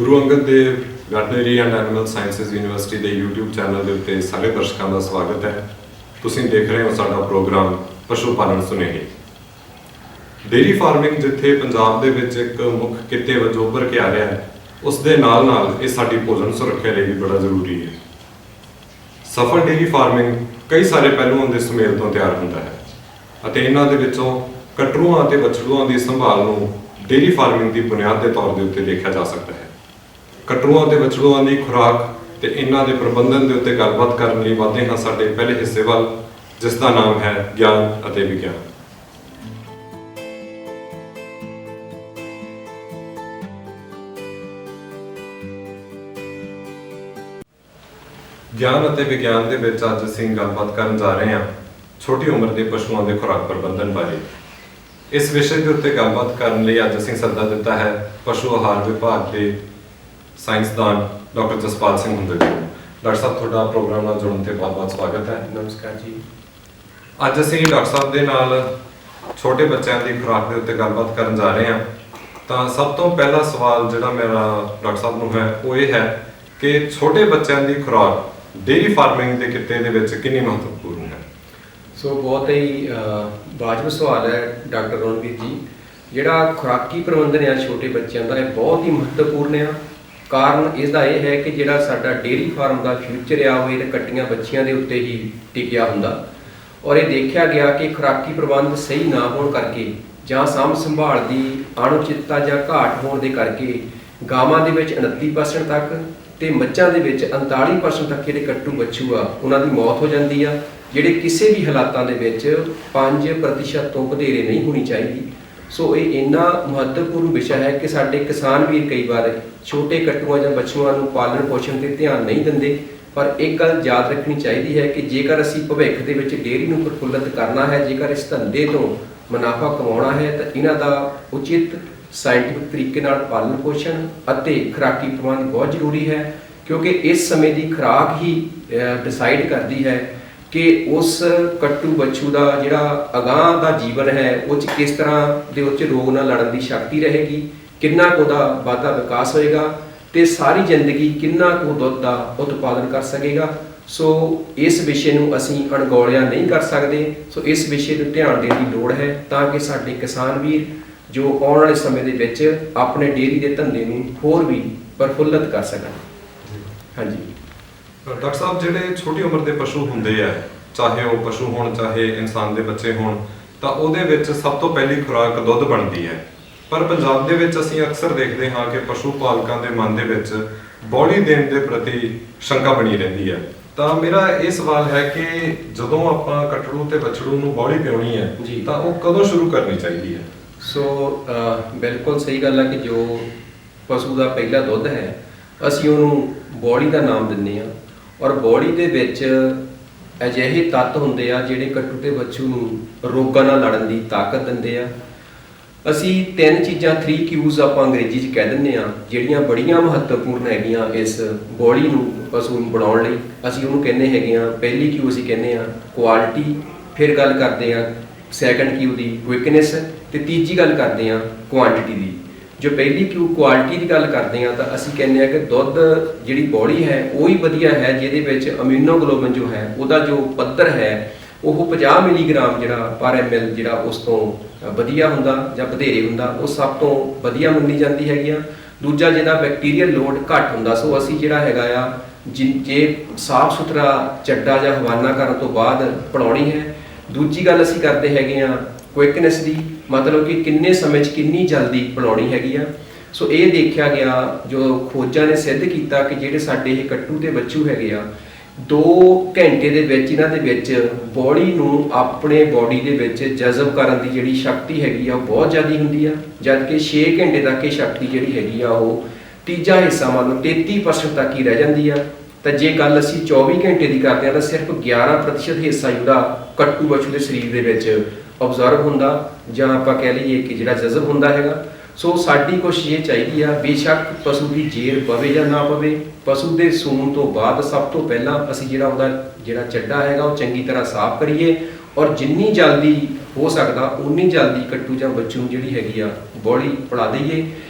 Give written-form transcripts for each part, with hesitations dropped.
Guru Angad Dev veterinary and animal sciences university ਦੇ YouTube channel ਦੇ ਉੱਤੇ ਸਾਰੇ ਦਰਸ਼ਕਾਂ ਦਾ ਸਵਾਗਤ ਹੈ। ਤੁਸੀਂ ਦੇਖ ਰਹੇ ਹੋ ਸਾਡਾ ਪ੍ਰੋਗਰਾਮ ਪਸ਼ੂ ਪਾਲਣ ਸੁਨੇਹੇ। ਡੇਅਰੀ ਫਾਰਮਿੰਗ ਜਿੱਥੇ ਪੰਜਾਬ ਦੇ ਵਿੱਚ ਇੱਕ ਮੁੱਖ ਕਿੱਤੇ ਵਜੋਂ ਉੱਭਰ ਕੇ ਆ ਰਿਹਾ ਹੈ, ਉਸ ਦੇ ਨਾਲ ਇਹ ਸਾਡੀ ਭੋਜਨ ਸੁਰੱਖਿਆ ਲਈ ਵੀ ਬੜਾ ਜ਼ਰੂਰੀ ਹੈ। ਸਫਲ ਡੇਅਰੀ ਫਾਰਮਿੰਗ ਕਈ ਸਾਰੇ ਪਹਿਲੂਆਂ ਦੇ ਸੁਮੇਲ ਤੋਂ ਤਿਆਰ ਹੁੰਦਾ ਹੈ ਅਤੇ ਇਹਨਾਂ ਦੇ ਵਿੱਚੋਂ ਕਟਰੂਆਂ ਅਤੇ ਬਛੜੂਆਂ ਦੀ ਸੰਭਾਲ ਨੂੰ ਡੇਅਰੀ ਫਾਰਮਿੰਗ ਦੀ ਬੁਨਿਆਦ ਦੇ ਤੌਰ ਦੇ ਉੱਤੇ ਦੇਖਿਆ ਜਾ ਸਕਦਾ ਹੈ। ਕਟਰੂਆਂ ਅਤੇ ਬਛੜੂਆਂ ਦੀ ਖੁਰਾਕ ਤੇ ਇਹਨਾਂ ਦੇ ਪ੍ਰਬੰਧਨ ਦੇ ਉੱਤੇ ਗੱਲਬਾਤ ਕਰਨ ਲਈ ਵਧਦੇ ਹਾਂ ਸਾਡੇ ਪਹਿਲੇ ਹਿੱਸੇ ਵੱਲ, ਜਿਸ ਦਾ ਨਾਮ ਹੈ ਗਿਆਨ ਅਤੇ ਵਿਗਿਆਨ। ਗਿਆਨ ਅਤੇ ਵਿਗਿਆਨ ਦੇ ਵਿੱਚ ਅੱਜ ਅਸੀਂ ਗੱਲਬਾਤ ਕਰਨ ਜਾ ਰਹੇ ਹਾਂ ਛੋਟੀ ਉਮਰ ਦੇ ਪਸ਼ੂਆਂ ਦੇ ਖੁਰਾਕ ਪ੍ਰਬੰਧਨ ਬਾਰੇ। ਇਸ ਵਿਸ਼ੇ ਦੇ ਉੱਤੇ ਗੱਲਬਾਤ ਕਰਨ ਲਈ ਅੱਜ ਅਸੀਂ ਸੱਦਾ ਦਿੱਤਾ ਹੈ ਪਸ਼ੂ ਆਹਾਰ ਵਿਭਾਗ ਦੇ ਸਾਇੰਸਦਾਨ ਡਾਕਟਰ ਜਸਪਾਲ ਸਿੰਘ ਹੁੰਦੇ ਜੀ। ਡਾਕਟਰ ਸਾਹਿਬ, ਤੁਹਾਡਾ ਪ੍ਰੋਗਰਾਮ ਨਾਲ ਜੁੜਨ ਤੇ ਬਹੁਤ-ਬਹੁਤ ਸਵਾਗਤ ਹੈ। ਨਮਸਕਾਰ ਜੀ। ਅੱਜ ਅਸੀਂ ਡਾਕਟਰ ਸਾਹਿਬ ਦੇ ਨਾਲ ਛੋਟੇ ਬੱਚਿਆਂ ਦੀ ਖੁਰਾਕ ਦੇ ਉੱਤੇ ਗੱਲਬਾਤ ਕਰਨ ਜਾ ਰਹੇ ਹਾਂ। ਤਾਂ ਸਭ ਤੋਂ ਪਹਿਲਾ ਸਵਾਲ ਜਿਹੜਾ ਮੇਰਾ ਡਾਕਟਰ ਸਾਹਿਬ ਨੂੰ ਹੈ ਉਹ ਇਹ ਹੈ ਕਿ ਛੋਟੇ ਬੱਚਿਆਂ ਦੀ ਖੁਰਾਕ ਡੇਅਰੀ ਫਾਰਮਿੰਗ ਦੇ ਕਿੱਤੇ ਦੇ ਵਿੱਚ ਕਿੰਨੀ ਮਹੱਤਵਪੂਰਨ ਹੈ? ਸੋ ਬਹੁਤ ਹੀ ਵਾਜਬ ਸਵਾਲ ਹੈ ਡਾਕਟਰ ਰਣਵੀਰ ਜੀ। ਜਿਹੜਾ ਖੁਰਾਕੀ ਪ੍ਰਬੰਧਨ ਹੈ ਛੋਟੇ ਬੱਚਿਆਂ ਦਾ, ਇਹ ਬਹੁਤ ਹੀ ਮਹੱਤਵਪੂਰਨ ਹੈ। ਕਾਰਨ ਇਸ ਦਾ ਇਹ ਹੈ ਕਿ ਜਿਹੜਾ ਸਾਡਾ ਡੇਅਰੀ ਫਾਰਮ ਦਾ ਫਿਊਚਰ ਆ ਉਹ ਇਹ ਕੱਟੀਆਂ ਬੱਚੀਆਂ ਦੇ ਉੱਤੇ ਹੀ ਟਿਕਿਆ ਹੁੰਦਾ, ਔਰ ਇਹ ਦੇਖਿਆ ਗਿਆ ਕਿ ਖੁਰਾਕੀ ਪ੍ਰਬੰਧ ਸਹੀ ਨਾ ਹੋਣ ਕਰਕੇ ਜਾਂ ਸਾਂਭ ਸੰਭਾਲ ਦੀ ਅਣਉਚਿਤਤਾ ਜਾਂ ਘਾਟ ਹੋਣ ਦੇ ਕਰਕੇ ਗਾਵਾਂ ਦੇ ਵਿੱਚ 29% ਤੱਕ ਤੇ ਮੱਝਾਂ ਦੇ ਵਿੱਚ 39% ਤੱਕ ਜਿਹੜੇ ਕੱਟੂ ਬੱਚੂ ਆ ਉਹਨਾਂ ਦੀ ਮੌਤ ਹੋ ਜਾਂਦੀ ਆ, ਜਿਹੜੇ ਕਿਸੇ ਵੀ ਹਾਲਾਤਾਂ ਦੇ ਵਿੱਚ 5% ਤੋਂ ਵਧੇਰੇ ਨਹੀਂ ਹੋਣੀ ਚਾਹੀਦੀ। ਸੋ ਇਹ ਇੰਨਾ ਮਹੱਤਵਪੂਰਨ ਵਿਸ਼ਾ ਹੈ ਕਿ ਸਾਡੇ ਕਿਸਾਨ ਵੀਰ ਕਈ ਵਾਰ ਛੋਟੇ ਕੱਟੂਆਂ ਜਾਂ ਬੱਚੂਆਂ ਨੂੰ ਪਾਲਣ ਪੋਸ਼ਣ ਤੇ ਧਿਆਨ ਨਹੀਂ ਦਿੰਦੇ। ਪਰ ਇੱਕ ਗੱਲ ਯਾਦ ਰੱਖਣੀ ਚਾਹੀਦੀ ਹੈ ਕਿ ਜੇਕਰ ਅਸੀਂ ਭਵਿੱਖ ਦੇ ਵਿੱਚ ਡੇਅਰੀ ਨੂੰ ਪ੍ਰਫੁੱਲਤ ਕਰਨਾ ਹੈ, ਜੇਕਰ ਇਸ ਧੰਦੇ ਤੋਂ ਮੁਨਾਫਾ ਕਮਾਉਣਾ ਹੈ, ਤਾਂ ਇਹਨਾਂ ਦਾ ਉਚਿਤ ਸਾਇੰਟਿਫਿਕ ਤਰੀਕੇ ਨਾਲ ਪਾਲਣ ਪੋਸ਼ਣ ਅਤੇ ਖੁਰਾਕੀ ਪ੍ਰਬੰਧ ਬਹੁਤ ਜ਼ਰੂਰੀ ਹੈ, ਕਿਉਂਕਿ ਇਸ ਸਮੇਂ ਦੀ ਖੁਰਾਕ ਹੀ ਡਿਸਾਈਡ ਕਰਦੀ ਹੈ ਕਿ ਉਸ ਕੱਟੂ ਬੱਚੂ ਦਾ ਜਿਹੜਾ ਅਗਾਂਹ ਦਾ ਜੀਵਨ ਹੈ ਉਹ 'ਚ ਕਿਸ ਤਰ੍ਹਾਂ ਦੇ ਉੱਚ ਰੋਗ ਨਾਲ ਲੜਨ ਦੀ ਸ਼ਕਤੀ ਰਹੇਗੀ, ਕਿੰਨਾ ਕੁ ਉਹਦਾ ਵਾਧਾ ਵਿਕਾਸ ਹੋਏਗਾ ਤੇ ਸਾਰੀ ਜ਼ਿੰਦਗੀ ਕਿੰਨਾ ਕੁ ਦੁੱਧ ਦਾ ਉਤਪਾਦਨ ਕਰ ਸਕੇਗਾ। ਸੋ ਇਸ ਵਿਸ਼ੇ ਨੂੰ ਅਸੀਂ ਅਣਗੌਲਿਆ ਨਹੀਂ ਕਰ ਸਕਦੇ। ਸੋ ਇਸ ਵਿਸ਼ੇ ਨੂੰ ਧਿਆਨ ਦੇਣ ਦੀ ਲੋੜ ਹੈ ਤਾਂ ਕਿ ਸਾਡੇ ਕਿਸਾਨ ਵੀਰ ਜੋ ਆਉਣ ਵਾਲੇ ਸਮੇਂ ਦੇ ਵਿੱਚ ਆਪਣੇ ਡੇਅਰੀ ਦੇ ਧੰਦੇ ਨੂੰ ਹੋਰ ਵੀ ਪ੍ਰਫੁੱਲਤ ਕਰ ਸਕਣ। ਹਾਂਜੀ ਡਾਕਟਰ ਸਾਹਿਬ, ਜਿਹੜੇ ਛੋਟੀ ਉਮਰ ਦੇ ਪਸ਼ੂ ਹੁੰਦੇ ਆ, ਚਾਹੇ ਉਹ ਪਸ਼ੂ ਹੋਣ ਚਾਹੇ ਇਨਸਾਨ ਦੇ ਬੱਚੇ ਹੋਣ, ਤਾਂ ਉਹਦੇ ਵਿੱਚ ਸਭ ਤੋਂ ਪਹਿਲੀ ਖੁਰਾਕ ਦੁੱਧ ਬਣਦੀ ਹੈ। ਪਰ ਪੰਜਾਬ ਦੇ ਵਿੱਚ ਅਸੀਂ ਅਕਸਰ ਦੇਖਦੇ ਹਾਂ ਕਿ ਪਸ਼ੂ ਪਾਲਕਾਂ ਦੇ ਮਨ ਦੇ ਵਿੱਚ ਬੋਲੀ ਦੇਣ ਦੇ ਪ੍ਰਤੀ ਸ਼ੰਕਾ ਬਣੀ ਰਹਿੰਦੀ ਹੈ। ਤਾਂ ਮੇਰਾ ਇਹ ਸਵਾਲ ਹੈ ਕਿ ਜਦੋਂ ਆਪਾਂ ਕਟੜੂ ਤੇ ਬਛੜੂ ਨੂੰ ਬੋਲੀ ਪਿਉਣੀ ਹੈ ਤਾਂ ਉਹ ਕਦੋਂ ਸ਼ੁਰੂ ਕਰਨੀ ਚਾਹੀਦੀ ਹੈ? ਸੋ ਬਿਲਕੁਲ ਸਹੀ ਗੱਲ ਹੈ ਕਿ ਜੋ ਪਸ਼ੂ ਦਾ ਪਹਿਲਾ ਦੁੱਧ ਹੈ ਅਸੀਂ ਉਹਨੂੰ ਬੋਲੀ ਦਾ ਨਾਮ ਦਿੰਦੇ ਹਾਂ, ਔਰ ਬੋਲੀ ਦੇ ਵਿੱਚ ਅਜਿਹੇ ਤੱਤ ਹੁੰਦੇ ਆ ਜਿਹੜੇ ਕੱਟੂ ਤੇ ਬੱਚੂ ਨੂੰ ਰੋਗਾਂ ਨਾਲ ਲੜਨ ਦੀ ਤਾਕਤ ਦਿੰਦੇ ਆ। ਅਸੀਂ 3 ਚੀਜ਼ਾਂ 3 Qs ਆਪਾਂ ਅੰਗਰੇਜ਼ੀ 'ਚ ਕਹਿ ਦਿੰਦੇ ਆ, ਜਿਹੜੀਆਂ ਬੜੀਆਂ ਮਹੱਤਵਪੂਰਨ ਹੈਗੀਆਂ ਇਸ ਬੋਲੀ ਨੂੰ ਪਸ਼ੂ ਨੂੰ ਬਣਾਉਣ ਲਈ। ਅਸੀਂ ਉਹਨੂੰ ਕਹਿੰਦੇ ਹੈਗੇ ਆ, ਪਹਿਲੀ Q ਅਸੀਂ ਕਹਿੰਦੇ ਆ ਕੁਆਲਿਟੀ, ਫਿਰ ਗੱਲ ਕਰਦੇ ਆ ਸੈਕੰਡ Q ਦੀ ਕੁਇਕਨੈਸ, ਤੇ ਤੀਜੀ ਗੱਲ ਕਰਦੇ ਆ ਕੁਆਂਟੀਟੀ ਦੀ। ਜੋ ਪਹਿਲੀ Q ਕੁਆਲਿਟੀ ਦੀ ਗੱਲ ਕਰਦੇ ਆ ਤਾਂ ਅਸੀਂ ਕਹਿੰਦੇ ਆ ਕਿ ਦੁੱਧ ਜਿਹੜੀ ਬੋਲੀ ਹੈ ਉਹ ਹੀ ਵਧੀਆ ਹੈ ਜਿਹਦੇ ਵਿੱਚ ਇਮਿਊਨੋਗਲੋਬਿਨ ਜੋ ਹੈ ਉਹਦਾ ਜੋ ਪੱਧਰ ਹੈ ਉਹ 50 ਮਿਲੀਗ੍ਰਾਮ ਜਿਹੜਾ ਪਰ ml ਜਿਹੜਾ ਉਸ ਤੋਂ ਵਧੀਆ ਹੁੰਦਾ ਜਾਂ ਵਧੇਰੇ ਹੁੰਦਾ, ਉਹ ਸਭ ਤੋਂ ਵਧੀਆ ਮੰਨੀ ਜਾਂਦੀ ਹੈਗੀ ਆ। ਦੂਜਾ, ਜਿਹਦਾ ਬੈਕਟੀਰੀਅਲ ਲੋਡ ਘੱਟ ਹੁੰਦਾ। ਸੋ ਅਸੀਂ ਜਿਹੜਾ ਹੈਗਾ ਆ ਜੇ ਸਾਫ਼ ਸੁਥਰਾ ਚੱਡਾ ਜਾਂ ਹਵਾਨਾ ਕਰਨ ਤੋਂ ਬਾਅਦ ਪਿਲਾਉਣੀ ਹੈ। ਦੂਜੀ ਗੱਲ ਅਸੀਂ ਕਰਦੇ ਹੈਗੇ ਆ ਕੁਇਕਨੈਸ ਦੀ, ਮਤਲਬ ਕਿ ਕਿੰਨੇ ਸਮੇਂ 'ਚ ਕਿੰਨੀ ਜਲਦੀ ਪਿਲਾਉਣੀ ਹੈਗੀ ਆ। ਸੋ ਇਹ ਦੇਖਿਆ ਗਿਆ, ਜੋ ਖੋਜਾਂ ਨੇ ਸਿੱਧ ਕੀਤਾ ਕਿ ਜਿਹੜੇ ਸਾਡੇ ਇਹ ਕੱਟੂ ਤੇ ਬੱਚੂ ਹੈਗੇ ਆ 2 ਘੰਟੇ ਦੇ ਵਿੱਚ ਇਹਨਾਂ ਦੇ ਵਿੱਚ ਬੋਡੀ ਨੂੰ ਆਪਣੇ ਬੋਡੀ ਦੇ ਵਿੱਚ ਜਜ਼ਬ ਕਰਨ ਦੀ ਜਿਹੜੀ ਸ਼ਕਤੀ ਹੈਗੀ ਆ ਉਹ ਬਹੁਤ ਜ਼ਿਆਦਾ ਹੁੰਦੀ ਆ, ਜਦਕਿ 6 ਘੰਟੇ ਤੱਕ ਇਹ ਸ਼ਕਤੀ ਜਿਹੜੀ ਹੈਗੀ ਆ ਉਹ ਤੀਜਾ ਹਿੱਸਾ ਮੰਨ ਲਓ 33% ਤੱਕ ਹੀ ਰਹਿ ਜਾਂਦੀ ਆ। ਤਾਂ ਜੇ ਗੱਲ ਅਸੀਂ 24 ਘੰਟੇ ਦੀ ਕਰਦੇ ਆ ਤਾਂ ਸਿਰਫ 11% ਹਿੱਸਾ ਜਿਹੜਾ ਕੱਟੂ ਬੱਚੂ ਦੇ ਸਰੀਰ ਦੇ ਵਿੱਚ ਆਬਜ਼ਰਵ ਹੁੰਦਾ ਜਾਂ ਆਪਾਂ ਕਹਿ ਲਈਏ ਕਿ ਜਿਹੜਾ ਜਜ਼ਬ ਹੁੰਦਾ ਹੈਗਾ। ਸੋ ਸਾਡੀ ਕੋਸ਼ਿਸ਼ ਇਹ ਚਾਹੀਦੀ ਆ, ਬੇਸ਼ੱਕ ਪਸ਼ੂ ਦੀ ਜੇਰ ਪਵੇ ਜਾਂ ਨਾ ਪਵੇ, ਪਸ਼ੂ ਦੇ ਸੂਣ ਤੋਂ ਬਾਅਦ ਸਭ ਤੋਂ ਪਹਿਲਾਂ ਅਸੀਂ ਜਿਹੜਾ ਉਹਦਾ ਜਿਹੜਾ ਚੱਡਾ ਹੈਗਾ ਉਹ ਚੰਗੀ ਤਰ੍ਹਾਂ ਸਾਫ਼ ਕਰੀਏ, ਔਰ ਜਿੰਨੀ ਜਲਦੀ ਹੋ ਸਕਦਾ ਉਨੀ ਜਲਦੀ ਕੱਟੂ ਜਾਂ ਬੱਚੂ ਜਿਹੜੀ ਹੈਗੀ ਆ ਬੋਲੀ ਪੜਾ ਦਈਏ।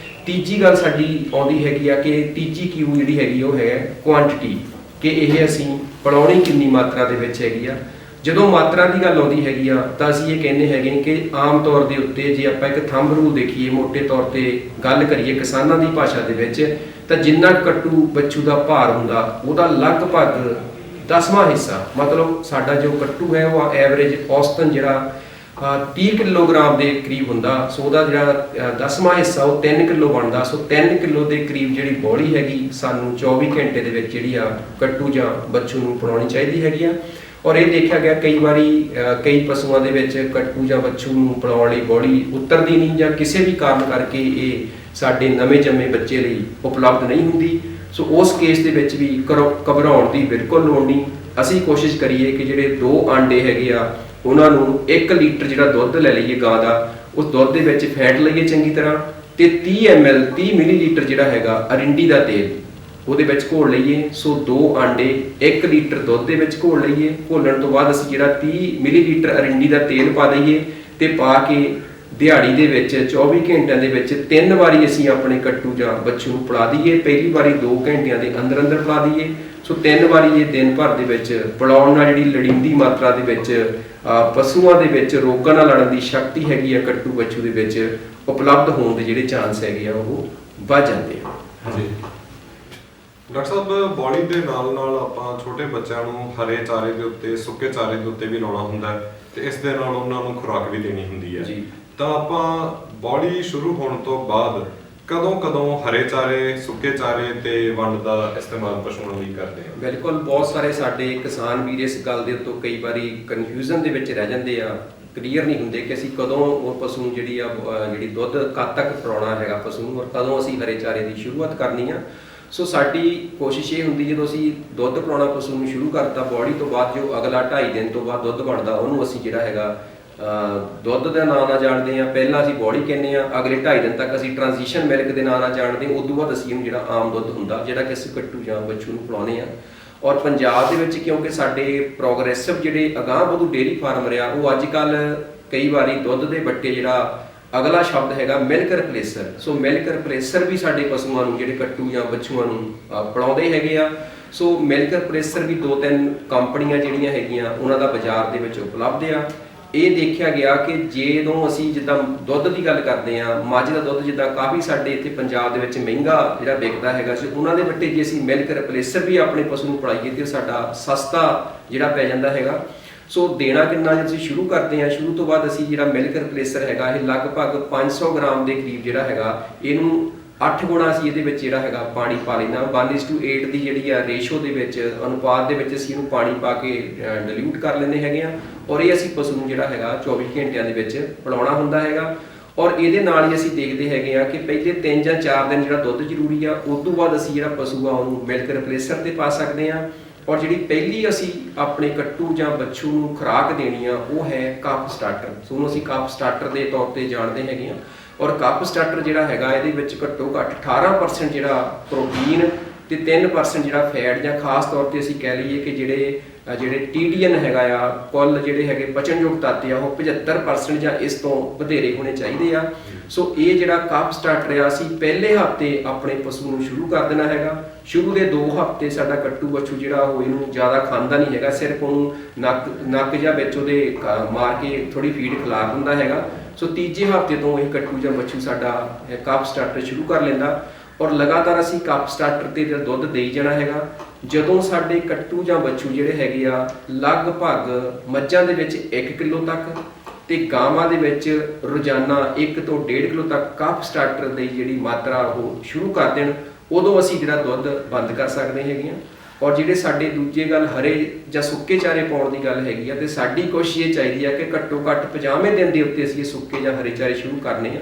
ਤੀਜੀ ਗੱਲ ਸਾਡੀ ਆਉਂਦੀ ਹੈਗੀ ਆ ਕਿ ਤੀਜੀ ਕਿਊ ਜਿਹੜੀ ਹੈਗੀ ਉਹ ਹੈ ਕੁਆਂਟੀਟੀ, ਕਿ ਇਹ ਅਸੀਂ ਪਲਾਉਣੀ ਕਿੰਨੀ ਮਾਤਰਾ ਦੇ ਵਿੱਚ ਹੈਗੀ ਆ। ਜਦੋਂ ਮਾਤਰਾ ਦੀ ਗੱਲ ਆਉਂਦੀ ਹੈਗੀ ਆ ਤਾਂ ਅਸੀਂ ਇਹ ਕਹਿੰਦੇ ਹੈਗੇ ਕਿ ਆਮ ਤੌਰ ਦੇ ਉੱਤੇ ਜੇ ਆਪਾਂ ਇੱਕ ਥੰਬ ਰੂਲ ਦੇਖੀਏ, ਮੋਟੇ ਤੌਰ ਤੇ ਗੱਲ ਕਰੀਏ ਕਿਸਾਨਾਂ ਦੀ ਭਾਸ਼ਾ ਦੇ ਵਿੱਚ, ਤਾਂ ਜਿੰਨਾ ਕੱਟੂ ਬੱਚੂ ਦਾ ਭਾਰ ਹੁੰਦਾ ਉਹਦਾ ਲਗਭਗ 10ਵਾਂ ਹਿੱਸਾ, ਮਤਲਬ ਸਾਡਾ ਜੋ ਕੱਟੂ ਹੈ ਉਹ ਐਵਰੇਜ ਔਸਤਨ ਜਿਹੜਾ 30 ਕਿਲੋਗ੍ਰਾਮ ਦੇ ਕਰੀਬ ਹੁੰਦਾ। ਸੋ ਉਹਦਾ ਜਿਹੜਾ 10ਵਾਂ ਹਿੱਸਾ ਉਹ 3 ਕਿਲੋ ਬਣਦਾ। ਸੋ 3 ਕਿਲੋ ਦੇ ਕਰੀਬ ਜਿਹੜੀ ਬੋਲੀ ਹੈਗੀ ਸਾਨੂੰ 24 ਘੰਟੇ ਦੇ ਵਿੱਚ ਜਿਹੜੀ ਆ ਕੱਟੂ ਜਾਂ ਬੱਚੂ ਨੂੰ ਪਿਲਾਉਣੀ ਚਾਹੀਦੀ ਹੈਗੀ ਆ। ਔਰ ਇਹ ਦੇਖਿਆ ਗਿਆ ਕਈ ਵਾਰੀ ਕਈ ਪਸ਼ੂਆਂ ਦੇ ਵਿੱਚ ਕੱਟੂ ਜਾਂ ਬੱਚੂ ਨੂੰ ਪਿਲਾਉਣ ਲਈ ਬੋਲੀ ਉਤਰਦੀ ਨਹੀਂ, ਜਾਂ ਕਿਸੇ ਵੀ ਕਾਰਨ ਕਰਕੇ ਇਹ ਸਾਡੇ ਨਵੇਂ ਜੰਮੇ ਬੱਚੇ ਲਈ ਉਪਲਬਧ ਨਹੀਂ ਹੁੰਦੀ। ਸੋ ਉਸ ਕੇਸ ਦੇ ਵਿੱਚ ਵੀ ਘਬਰਾਉਣ ਦੀ ਬਿਲਕੁਲ ਲੋੜ ਨਹੀਂ। ਅਸੀਂ ਕੋਸ਼ਿਸ਼ ਕਰੀਏ ਕਿ ਜਿਹੜੇ 2 ਆਂਡੇ ਹੈਗੇ ਆ ਉਹਨਾਂ ਨੂੰ 1 ਲੀਟਰ ਜਿਹੜਾ ਦੁੱਧ ਲੈ ਲਈਏ ਗਾਂ ਦਾ, ਉਸ ਦੁੱਧ ਦੇ ਵਿੱਚ ਫੈਟ ਲਈਏ ਚੰਗੀ ਤਰ੍ਹਾਂ, ਤੇ 30 ਮਿਲੀਲੀਟਰ ਜਿਹੜਾ ਹੈਗਾ ਅਰਿੰਡੀ ਦਾ ਤੇਲ ਉਹਦੇ ਵਿੱਚ ਘੋਲ ਲਈਏ। ਸੋ 2 ਆਂਡੇ 1 ਲੀਟਰ ਦੁੱਧ ਦੇ ਵਿੱਚ ਘੋਲ ਲਈਏ। ਘੋਲਣ ਤੋਂ ਬਾਅਦ ਅਸੀਂ ਜਿਹੜਾ 30 ਮਿਲੀਲੀਟਰ ਅਰਿੰਡੀ ਦਾ ਤੇਲ ਪਾ ਦਈਏ, ਤੇ ਪਾ ਕੇ ਦਿਹਾੜੀ ਦੇ ਵਿੱਚ 24 ਘੰਟਿਆਂ ਦੇ ਵਿੱਚ 3 ਵਾਰੀ ਅਸੀਂ ਆਪਣੇ ਕੱਟੂ ਜਾਂ ਬੱਚੂ ਨੂੰ ਪਿਲਾ ਦਈਏ। ਪਹਿਲੀ ਵਾਰੀ 2 ਘੰਟਿਆਂ ਦੇ ਅੰਦਰ ਅੰਦਰ ਪਿਲਾ ਦਈਏ। ਸੋ 3 ਵਾਰੀ ਇਹ ਦਿਨ ਭਰ ਦੇ ਵਿੱਚ ਪਿਲਾਉਣ ਨਾਲ ਜਿਹੜੀ ਲੋੜੀਂਦੀ ਮਾਤਰਾ ਦੇ ਵਿੱਚ ਪਸ਼ੂਆਂ ਦੇ ਵਿੱਚ ਰੋਗਾਂ ਨਾਲ ਲੜਨ ਦੀ ਸ਼ਕਤੀ ਹੈਗੀ ਆ ਕੱਟੂ ਬੱਚੂ ਦੇ ਵਿੱਚ ਉਪਲਬਧ ਹੋਣ ਦੇ ਜਿਹੜੇ ਚਾਂਸ ਹੈਗੇ ਆ ਉਹ ਵੱਧ ਜਾਂਦੇ ਆ। ਜੀ ਡਾਕਟਰ ਸਾਹਿਬ, ਬੋਲੀ ਦੇ ਨਾਲ ਨਾਲ ਆਪਾਂ ਛੋਟੇ ਬੱਚਿਆਂ ਨੂੰ ਹਰੇ ਚਾਰੇ ਦੇ ਉੱਤੇ, ਸੁੱਕੇ ਚਾਰੇ ਦੇ ਉੱਤੇ ਵੀ ਲਾਉਣਾ ਹੁੰਦਾ ਹੈ, ਤੇ ਇਸ ਦੇ ਨਾਲ ਉਹਨਾਂ ਨੂੰ ਖੁਰਾਕ ਵੀ ਦੇਣੀ ਹੁੰਦੀ ਹੈ ਜੀ। ਤਾਂ ਆਪਾਂ ਬੋਲੀ ਸ਼ੁਰੂ ਹੋਣ ਤੋਂ ਬਾਅਦ ਕਦੋਂ ਹਰੇ ਚਾਰੇ, ਸੁੱਕੇ ਚਾਰੇ ਤੇ ਵੰਡ ਦਾ ਇਸਤੇਮਾਲ ਪਸ਼ੂਆਂ ਲਈ ਕਰਦੇ ਹਾਂ? ਬਿਲਕੁਲ, ਬਹੁਤ ਸਾਰੇ ਸਾਡੇ ਕਿਸਾਨ ਵੀਰ ਇਸ ਗੱਲ ਦੇ ਉੱਤੋਂ ਕਈ ਵਾਰੀ ਕਨਫਿਊਜ਼ਨ ਦੇ ਵਿੱਚ ਰਹਿ ਜਾਂਦੇ ਆ, ਕਲੀਅਰ ਨਹੀਂ ਹੁੰਦੇ ਕਿ ਅਸੀਂ ਕਦੋਂ ਉਹ ਪਸ਼ੂ ਨੂੰ ਜਿਹੜੀ ਦੁੱਧ ਕਦ ਤੱਕ ਪਿਲਾਉਣਾ ਹੈਗਾ ਪਸ਼ੂ ਨੂੰ, ਔਰ ਕਦੋਂ ਅਸੀਂ ਹਰੇ ਚਾਰੇ ਦੀ ਸ਼ੁਰੂਆਤ ਕਰਨੀ ਆ। ਸੋ ਸਾਡੀ ਕੋਸ਼ਿਸ਼ ਇਹ ਹੁੰਦੀ ਜਦੋਂ ਅਸੀਂ ਦੁੱਧ ਪਿਲਾਉਣਾ ਪਸ਼ੂ ਨੂੰ ਸ਼ੁਰੂ ਕਰਤਾ, ਬੋਲੀ ਤੋਂ ਬਾਅਦ ਜੋ ਅਗਲਾ 2.5 ਦਿਨ ਤੋਂ ਬਾਅਦ ਦੁੱਧ ਬਣਦਾ ਉਹਨੂੰ ਅਸੀਂ ਜਿਹੜਾ ਹੈਗਾ ਦੁੱਧ ਦੇ ਨਾਂ ਨਾਲ ਜਾਣਦੇ ਆ। ਪਹਿਲਾਂ ਅਸੀਂ ਬੋਲੀ ਕਹਿੰਦੇ ਆ, ਅਗਲੇ 2.5 ਦਿਨ ਤੱਕ ਅਸੀਂ ਟ੍ਰਾਂਜੀਸ਼ਨ ਮਿਲਕ ਦੇ ਨਾਂ ਨਾਲ ਜਾਣਦੇ ਹਾਂ। ਉਸ ਤੋਂ ਬਾਅਦ ਅਸੀਂ ਇਹਨੂੰ ਜਿਹੜਾ ਆਮ ਦੁੱਧ ਹੁੰਦਾ ਜਿਹੜਾ ਕਿ ਅਸੀਂ ਕੱਟੂ ਜਾਂ ਬੱਚੂ ਨੂੰ ਪਿਲਾਉਂਦੇ ਆ। ਔਰ ਪੰਜਾਬ ਦੇ ਵਿੱਚ ਕਿਉਂਕਿ ਸਾਡੇ ਪ੍ਰੋਗਰੈਸਿਵ ਜਿਹੜੇ ਅਗਾਂਹ ਵਧੂ ਡੇਅਰੀ ਫਾਰਮ ਰਿਹਾ, ਉਹ ਅੱਜ ਕੱਲ ਕਈ ਵਾਰੀ ਦੁੱਧ ਦੇ ਬੱਟੇ ਜਿਹੜਾ ਅਗਲਾ ਸ਼ਬਦ ਹੈਗਾ ਮਿਲਕ ਰਿਪਲੇਸਰ। ਸੋ ਮਿਲਕ ਰਿਪਲੇਸਰ ਵੀ ਸਾਡੇ ਪਸ਼ੂਆਂ ਨੂੰ ਜਿਹੜੇ ਕੱਟੂ ਜਾਂ ਬੱਚੂਆਂ ਨੂੰ ਪਿਲਾਉਂਦੇ ਹੈਗੇ ਆ। ਸੋ ਮਿਲਕ ਰਿਪਲੇਸਰ ਵੀ 2-3 ਕੰਪਨੀਆਂ ਜਿਹੜੀਆਂ ਹੈਗੀਆਂ ਉਹਨਾਂ ਦਾ ਬਾਜ਼ਾਰ ਦੇ ਵਿੱਚ ਉਪਲਬਧ ਆ। ਇਹ ਦੇਖਿਆ ਗਿਆ ਕਿ ਜਦੋਂ ਅਸੀਂ ਜਿੱਦਾਂ ਦੁੱਧ ਦੀ ਗੱਲ ਕਰਦੇ ਆ, ਮੱਝ ਦਾ ਦੁੱਧ ਜਿੱਦਾਂ ਕਾਫੀ ਸਾਡੇ ਇੱਥੇ ਪੰਜਾਬ ਦੇ ਵਿੱਚ ਮਹਿੰਗਾ ਜਿਹੜਾ ਵਿਕਦਾ ਹੈਗਾ, ਸੀ ਉਹਨਾਂ ਦੇ ਬੱਟੇ ਜੇ ਅਸੀਂ ਮਿਲਕ ਰਿਪਲੇਸਰ ਵੀ ਆਪਣੇ ਪਸ਼ੂ ਨੂੰ ਪਿਲਾਈਏ ਤੇ ਸਾਡਾ ਸਸਤਾ ਜਿਹੜਾ ਪੈ ਜਾਂਦਾ ਹੈਗਾ। ਸੋ ਦੇਣਾ ਕਿੰਨਾ, ਜੇ ਅਸੀਂ ਸ਼ੁਰੂ ਕਰਦੇ ਹਾਂ, ਸ਼ੁਰੂ ਤੋਂ ਬਾਅਦ ਅਸੀਂ ਜਿਹੜਾ ਮਿਲਕ ਰਿਪਲੇਸਰ ਹੈਗਾ ਇਹ ਲਗਭਗ 500 ਗ੍ਰਾਮ ਦੇ ਕਰੀਬ ਜਿਹੜਾ ਹੈਗਾ, ਇਹਨੂੰ 8 ਗੁਣਾ ਅਸੀਂ ਇਹਦੇ ਵਿੱਚ ਜਿਹੜਾ ਹੈਗਾ ਪਾਣੀ ਪਾ ਲੈਣਾ। 1:8 ਦੀ ਜਿਹੜੀ ਆ ਰੇਸ਼ੋ ਦੇ ਵਿੱਚ ਅਨੁਪਾਤ ਦੇ ਵਿੱਚ ਅਸੀਂ ਇਹਨੂੰ ਪਾਣੀ ਪਾ ਕੇ ਡਿਲੂਟ ਕਰ ਲੈਂਦੇ ਹੈਗੇ ਆ। ਔਰ ਇਹ ਅਸੀਂ ਪਸ਼ੂ ਨੂੰ ਜਿਹੜਾ ਹੈਗਾ 24 ਘੰਟਿਆਂ ਦੇ ਵਿੱਚ ਪਿਲਾਉਣਾ ਹੁੰਦਾ ਹੈਗਾ। ਔਰ ਇਹਦੇ ਨਾਲ ਹੀ ਅਸੀਂ ਦੇਖਦੇ ਹੈਗੇ ਆ ਕਿ ਪਹਿਲੇ 3 ਜਾਂ 4 ਦਿਨ ਜਿਹੜਾ ਦੁੱਧ ਜ਼ਰੂਰੀ ਆ, ਉਸ ਤੋਂ ਬਾਅਦ ਅਸੀਂ ਜਿਹੜਾ ਪਸ਼ੂ ਆ ਉਹਨੂੰ ਮਿਲਕ ਰਿਪਲੇਸਰ ਤੇ ਪਾ ਸਕਦੇ ਆ। ਔਰ ਜਿਹੜੀ ਪਹਿਲੀ ਅਸੀਂ ਆਪਣੇ ਕੱਟੂ ਜਾਂ ਬੱਚੂ ਨੂੰ ਖੁਰਾਕ ਦੇਣੀ ਆ ਉਹ ਹੈ ਕੱਪ ਸਟਾਰਟਰ। ਸੋ ਉਹਨੂੰ ਅਸੀਂ ਕੱਪ ਸਟਾਰਟਰ ਦੇ ਤੌਰ ਤੇ ਜਾਣਦੇ ਹੈਗੇ ਆ। ਔਰ ਕੱਪ ਸਟਾਰਟਰ ਜਿਹੜਾ ਹੈਗਾ ਇਹਦੇ ਵਿੱਚ ਘੱਟੋ ਘੱਟ 18% ਜਿਹੜਾ ਪ੍ਰੋਟੀਨ ਤੇ 3% ਜਿਹੜਾ ਫੈਟ, ਜਾਂ ਖਾਸ ਤੌਰ ਤੇ ਅਸੀਂ ਕਹਿ ਲਈਏ ਕਿ ਜਿਹੜੇ TDN ਹੈਗਾ ਆ, ਕੁੱਲ ਜਿਹੜੇ ਹੈਗੇ ਪਚਣਯੋਗ ਤੱਤ ਆ ਉਹ 75% ਜਾਂ ਇਸ ਤੋਂ ਵਧੇਰੇ ਹੋਣੇ ਚਾਹੀਦੇ ਆ। ਸੋ ਇਹ ਜਿਹੜਾ ਕੱਪ ਸਟਾਰਟਰ ਆ ਅਸੀਂ ਪਹਿਲੇ ਹਫਤੇ ਆਪਣੇ ਪਸ਼ੂ ਨੂੰ ਸ਼ੁਰੂ ਕਰ ਦੇਣਾ ਹੈਗਾ। ਸ਼ੁਰੂ ਦੇ 2 ਹਫਤੇ ਸਾਡਾ ਕੱਟੂ ਬੱਚੂ ਜਿਹੜਾ ਉਹ ਇਹਨੂੰ ਜ਼ਿਆਦਾ ਖਾਂਦਾ ਨਹੀਂ ਹੈਗਾ, ਸਿਰਫ ਉਹਨੂੰ ਨੱਕ ਜਾਂ ਵਿੱਚ ਉਹਦੇ ਮਾਰ ਕੇ ਥੋੜੀ ਫੀਡ ਖਿਲਾ ਦਿੰਦਾ ਹੈਗਾ। ਸੋ ਤੀਜੇ ਹਫਤੇ ਤੋਂ ਇਹ ਕੱਟੂ ਜਾਂ ਬੱਚੂ ਸਾਡਾ ਕੱਪ ਸਟਾਰਟਰ ਸ਼ੁਰੂ ਕਰ ਲੈਂਦਾ। ਔਰ ਲਗਾਤਾਰ ਅਸੀਂ ਕੱਪ ਸਟਾਰਟਰ ਤੇ ਦੁੱਧ ਦੇਈ ਜਾਣਾ ਹੈਗਾ। ਜਦੋਂ ਸਾਡੇ ਕੱਟੂ ਜਾਂ ਬੱਚੂ ਜਿਹੜੇ ਹੈਗੇ ਆ ਲਗਭਗ ਮੱਝਾਂ ਦੇ ਵਿੱਚ 1 ਕਿਲੋ ਤੱਕ ਤੇ ਗਾਵਾਂ ਦੇ ਵਿੱਚ ਰੋਜ਼ਾਨਾ 1 ਤੋਂ 1.5 ਕਿਲੋ ਤੱਕ ਕੱਪ ਸਟਾਰਟਰ ਦੀ ਜਿਹੜੀ ਮਾਤਰਾ ਉਹ ਸ਼ੁਰੂ ਕਰ ਦੇਣ, ਉਦੋਂ ਅਸੀਂ ਜਿਹੜਾ ਦੁੱਧ ਬੰਦ ਕਰ ਸਕਦੇ ਹੈਗੇ ਆ। ਔਰ ਜਿਹੜੇ ਸਾਡੇ ਦੂਜੇ ਗੱਲ ਹਰੇ ਜਾਂ ਸੁੱਕੇ ਚਾਰੇ ਪਾਉਣ ਦੀ ਗੱਲ ਹੈਗੀ ਆ, ਤੇ ਸਾਡੀ ਕੋਸ਼ਿਸ਼ ਇਹ ਚਾਹੀਦੀ ਆ ਕਿ ਘੱਟੋ ਘੱਟ 50ਵੇਂ ਦਿਨ ਦੇ ਉੱਤੇ ਅਸੀਂ ਸੁੱਕੇ ਜਾਂ ਹਰੇ ਚਾਰੇ ਸ਼ੁਰੂ ਕਰਨੇ ਆ।